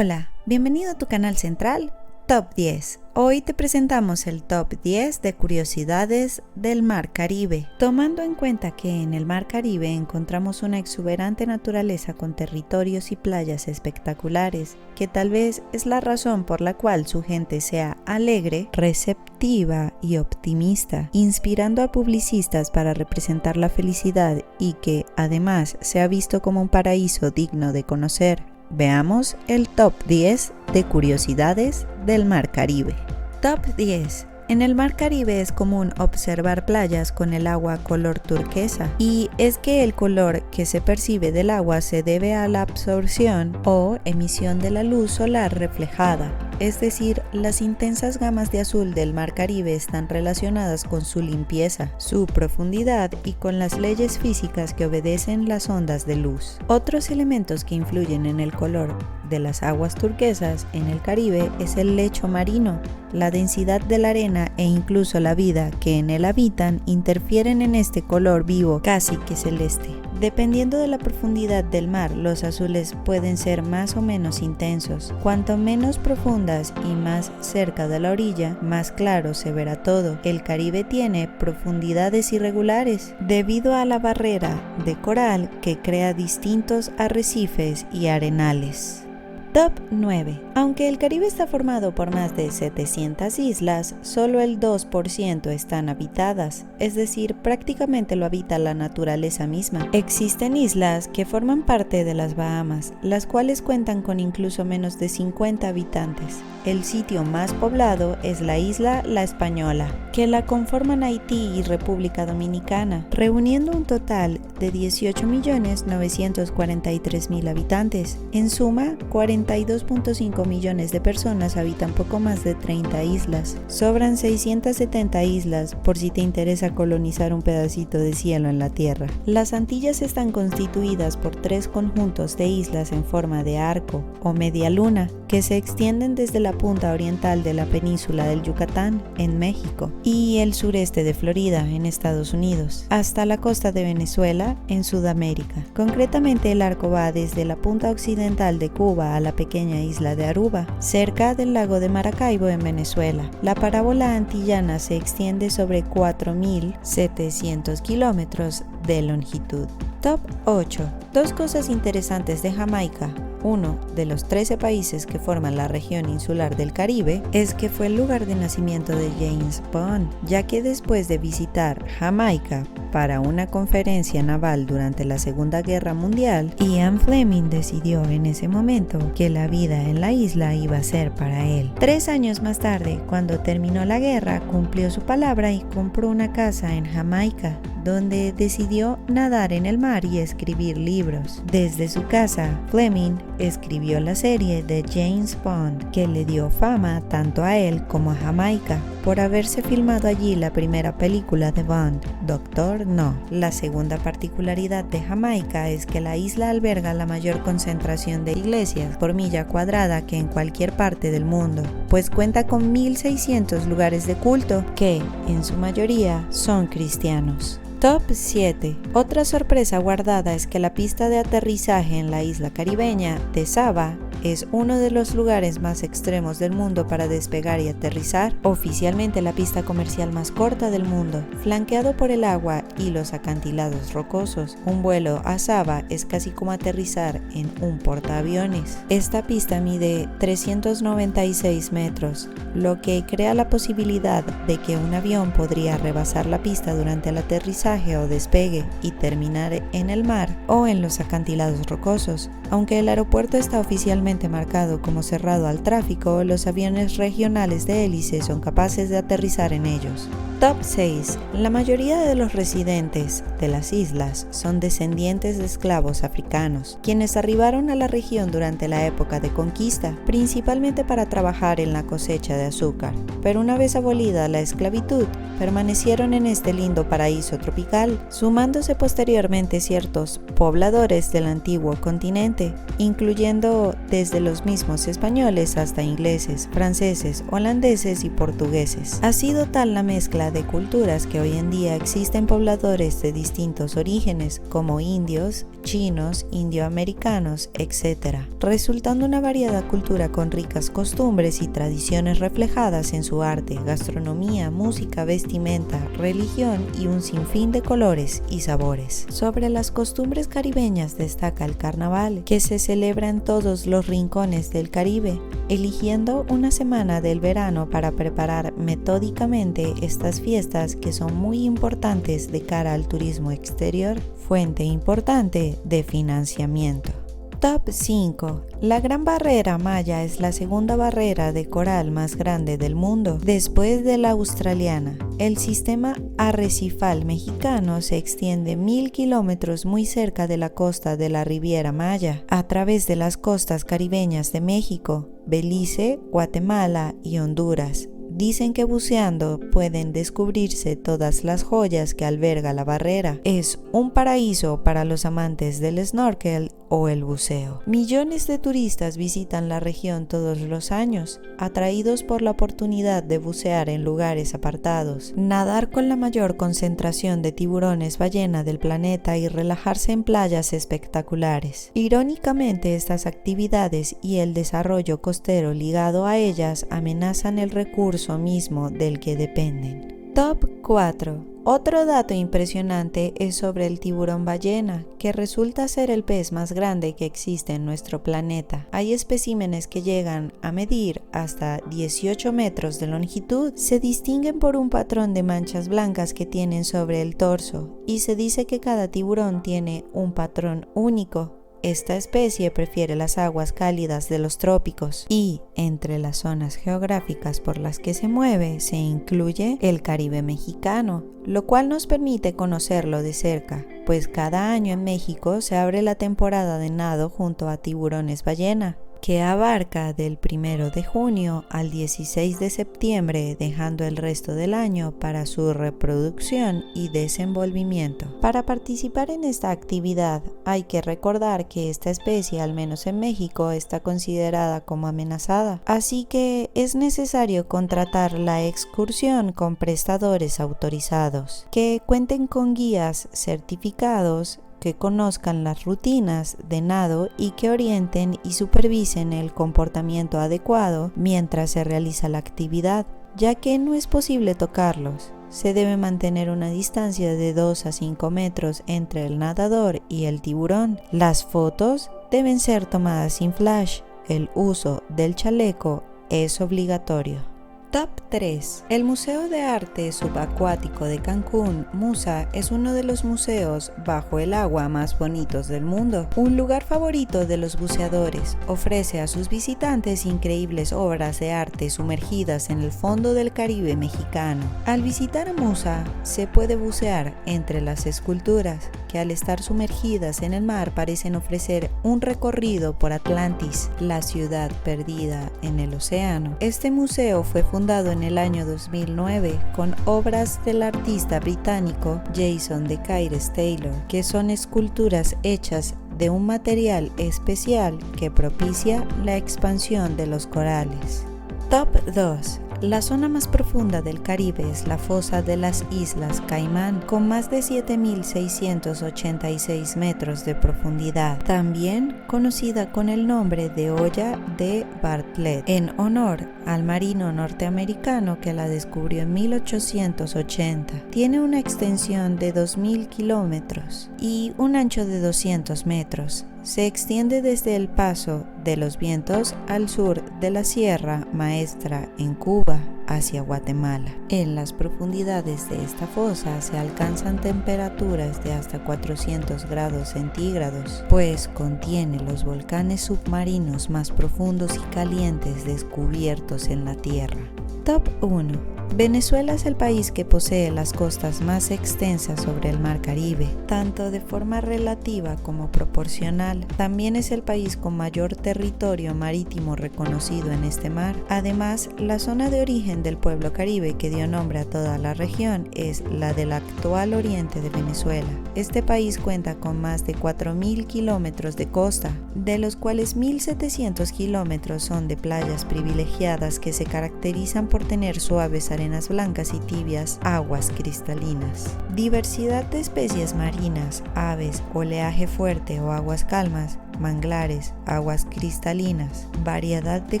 Hola, bienvenido a tu canal central Top 10. Hoy te presentamos el Top 10 de curiosidades del Mar Caribe. Tomando en cuenta que en el Mar Caribe encontramos una exuberante naturaleza con territorios y playas espectaculares, que tal vez es la razón por la cual su gente sea alegre, receptiva y optimista, inspirando a publicistas para representar la felicidad y que además se ha visto como un paraíso digno de conocer. Veamos el Top 10 de curiosidades del Mar Caribe. Top 10. En el Mar Caribe es común observar playas con el agua color turquesa, y es que el color que se percibe del agua se debe a la absorción o emisión de la luz solar reflejada. Es decir, las intensas gamas de azul del Mar Caribe están relacionadas con su limpieza, su profundidad y con las leyes físicas que obedecen las ondas de luz. Otros elementos que influyen en el color de las aguas turquesas en el Caribe es el lecho marino, la densidad de la arena e incluso la vida que en él habitan interfieren en este color vivo casi que celeste. Dependiendo de la profundidad del mar, los azules pueden ser más o menos intensos. Cuanto menos profundas y más cerca de la orilla, más claro se verá todo. El Caribe tiene profundidades irregulares debido a la barrera de coral que crea distintos arrecifes y arenales. Top 9. Aunque el Caribe está formado por más de 700 islas, solo el 2% están habitadas, es decir, prácticamente lo habita la naturaleza misma. Existen islas que forman parte de las Bahamas, las cuales cuentan con incluso menos de 50 habitantes. El sitio más poblado es la isla La Española, que la conforman Haití y República Dominicana, reuniendo un total de 18.943.000 habitantes. En suma, 42.5 millones de personas habitan poco más de 30 islas. Sobran 670 islas por si te interesa colonizar un pedacito de cielo en la Tierra. Las Antillas están constituidas por 3 conjuntos de islas en forma de arco o media luna, que se extienden desde la punta oriental de la península del Yucatán, en México, y el sureste de Florida, en Estados Unidos, hasta la costa de Venezuela, en Sudamérica. Concretamente, el arco va desde la punta occidental de Cuba a la pequeña isla de Aruba, cerca del lago de Maracaibo, en Venezuela. La parábola antillana se extiende sobre 4.700 kilómetros de longitud. Top 8. Dos cosas interesantes de Jamaica. Uno de los 13 países que forman la región insular del Caribe es que fue el lugar de nacimiento de James Bond, ya que después de visitar Jamaica para una conferencia naval durante la Segunda Guerra Mundial, Ian Fleming decidió en ese momento que la vida en la isla iba a ser para él. 3 años más tarde, cuando terminó la guerra, cumplió su palabra y compró una casa en Jamaica, donde decidió nadar en el mar y escribir libros. Desde su casa, Fleming escribió la serie de James Bond, que le dio fama tanto a él como a Jamaica, por haberse filmado allí la primera película de Bond, Doctor No. La segunda particularidad de Jamaica es que la isla alberga la mayor concentración de iglesias por milla cuadrada que en cualquier parte del mundo, pues cuenta con 1.600 lugares de culto que, en su mayoría, son cristianos. Top 7. Otra sorpresa guardada es que la pista de aterrizaje en la isla caribeña de Saba es uno de los lugares más extremos del mundo para despegar y aterrizar, oficialmente la pista comercial más corta del mundo, flanqueado por el agua y los acantilados rocosos. Un vuelo a Saba es casi como aterrizar en un portaaviones. Esta pista mide 396 metros, lo que crea la posibilidad de que un avión podría rebasar la pista durante el aterrizaje o despegue y terminar en el mar o en los acantilados rocosos. Aunque el aeropuerto está oficialmente marcado como cerrado al tráfico, los aviones regionales de hélice son capaces de aterrizar en ellos. Top 6. La mayoría de los residentes de las islas son descendientes de esclavos africanos, quienes arribaron a la región durante la época de conquista, principalmente para trabajar en la cosecha de azúcar. Pero una vez abolida la esclavitud, permanecieron en este lindo paraíso tropical, sumándose posteriormente ciertos pobladores del antiguo continente, incluyendo desde los mismos españoles hasta ingleses, franceses, holandeses y portugueses. Ha sido tal la mezcla mezcla de culturas que hoy en día existen pobladores de distintos orígenes, como indios, chinos, indioamericanos, etc., resultando una variada cultura con ricas costumbres y tradiciones reflejadas en su arte, gastronomía, música, vestimenta, religión y un sinfín de colores y sabores. Sobre las costumbres caribeñas destaca el carnaval, que se celebra en todos los rincones del Caribe, eligiendo una semana del verano para preparar metódicamente estas fiestas que son muy importantes de cara al turismo exterior, fuente importante de financiamiento. Top 5. La Gran Barrera Maya es la segunda barrera de coral más grande del mundo, después de la australiana. El sistema arrecifal mexicano se extiende 1000 kilómetros muy cerca de la costa de la Riviera Maya, a través de las costas caribeñas de México, Belice, Guatemala y Honduras. Dicen que buceando pueden descubrirse todas las joyas que alberga la barrera. Es un paraíso para los amantes del snorkel o el buceo. Millones de turistas visitan la región todos los años, atraídos por la oportunidad de bucear en lugares apartados, nadar con la mayor concentración de tiburones ballena del planeta y relajarse en playas espectaculares. Irónicamente, estas actividades y el desarrollo costero ligado a ellas amenazan el recurso mismo del que dependen. Top 4. Otro dato impresionante es sobre el tiburón ballena, que resulta ser el pez más grande que existe en nuestro planeta. Hay especímenes que llegan a medir hasta 18 metros de longitud. Se distinguen por un patrón de manchas blancas que tienen sobre el torso, y se dice que cada tiburón tiene un patrón único. Esta especie prefiere las aguas cálidas de los trópicos y, entre las zonas geográficas por las que se mueve, se incluye el Caribe mexicano, lo cual nos permite conocerlo de cerca, pues cada año en México se abre la temporada de nado junto a tiburones ballena, que abarca del 1 de junio al 16 de septiembre, dejando el resto del año para su reproducción y desenvolvimiento. Para participar en esta actividad hay que recordar que esta especie, al menos en México, está considerada como amenazada, así que es necesario contratar la excursión con prestadores autorizados, que cuenten con guías certificados, que conozcan las rutinas de nado y que orienten y supervisen el comportamiento adecuado mientras se realiza la actividad, ya que no es posible tocarlos. Se debe mantener una distancia de 2 a 5 metros entre el nadador y el tiburón. Las fotos deben ser tomadas sin flash. El uso del chaleco es obligatorio. Top 3. El Museo de Arte Subacuático de Cancún, MUSA, es uno de los museos bajo el agua más bonitos del mundo. Un lugar favorito de los buceadores, ofrece a sus visitantes increíbles obras de arte sumergidas en el fondo del Caribe mexicano. Al visitar a MUSA, se puede bucear entre las esculturas, que al estar sumergidas en el mar parecen ofrecer un recorrido por Atlantis, la ciudad perdida en el océano. Este museo fue fundado en el año 2009 con obras del artista británico Jason de Caires Taylor, que son esculturas hechas de un material especial que propicia la expansión de los corales. Top 2. La zona más profunda del Caribe es la fosa de las Islas Caimán, con más de 7.686 metros de profundidad, también conocida con el nombre de Hoya de Bartlett, en honor al marino norteamericano que la descubrió en 1880. Tiene una extensión de 2.000 kilómetros y un ancho de 200 metros. Se extiende desde el paso de los vientos al sur de la Sierra Maestra en Cuba hacia Guatemala. En las profundidades de esta fosa se alcanzan temperaturas de hasta 400 grados centígrados, pues contiene los volcanes submarinos más profundos y calientes descubiertos en la Tierra. Top 1. Venezuela es el país que posee las costas más extensas sobre el Mar Caribe, tanto de forma relativa como proporcional. También es el país con mayor territorio marítimo reconocido en este mar. Además, la zona de origen del pueblo caribe que dio nombre a toda la región es la del actual oriente de Venezuela. Este país cuenta con más de 4.000 kilómetros de costa, de los cuales 1.700 kilómetros son de playas privilegiadas que se caracterizan por tener suaves arenas arenas blancas y tibias, aguas cristalinas. Diversidad de especies marinas, aves, oleaje fuerte o aguas calmas, manglares, aguas cristalinas, variedad de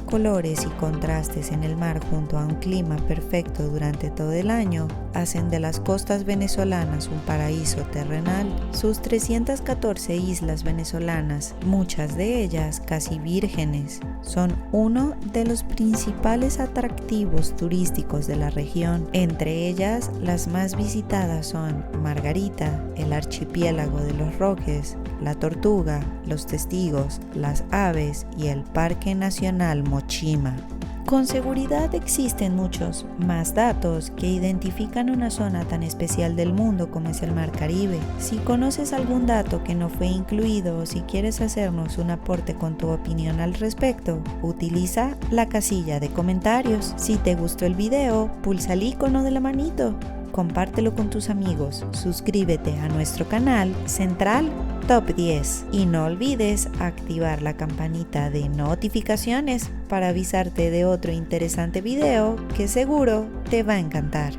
colores y contrastes en el mar junto a un clima perfecto durante todo el año, hacen de las costas venezolanas un paraíso terrenal. Sus 314 islas venezolanas, muchas de ellas casi vírgenes, son uno de los principales atractivos turísticos de la región. Entre ellas, las más visitadas son Margarita, el archipiélago de los Roques, la Tortuga, los Testigos, las Aves y el Parque Nacional Mochima. Con seguridad existen muchos más datos que identifican una zona tan especial del mundo como es el Mar Caribe. Si conoces algún dato que no fue incluido o si quieres hacernos un aporte con tu opinión al respecto, utiliza la casilla de comentarios. Si te gustó el video, pulsa el icono de la manito, compártelo con tus amigos, suscríbete a nuestro canal Central Top 10 y no olvides activar la campanita de notificaciones para avisarte de otro interesante video que seguro te va a encantar.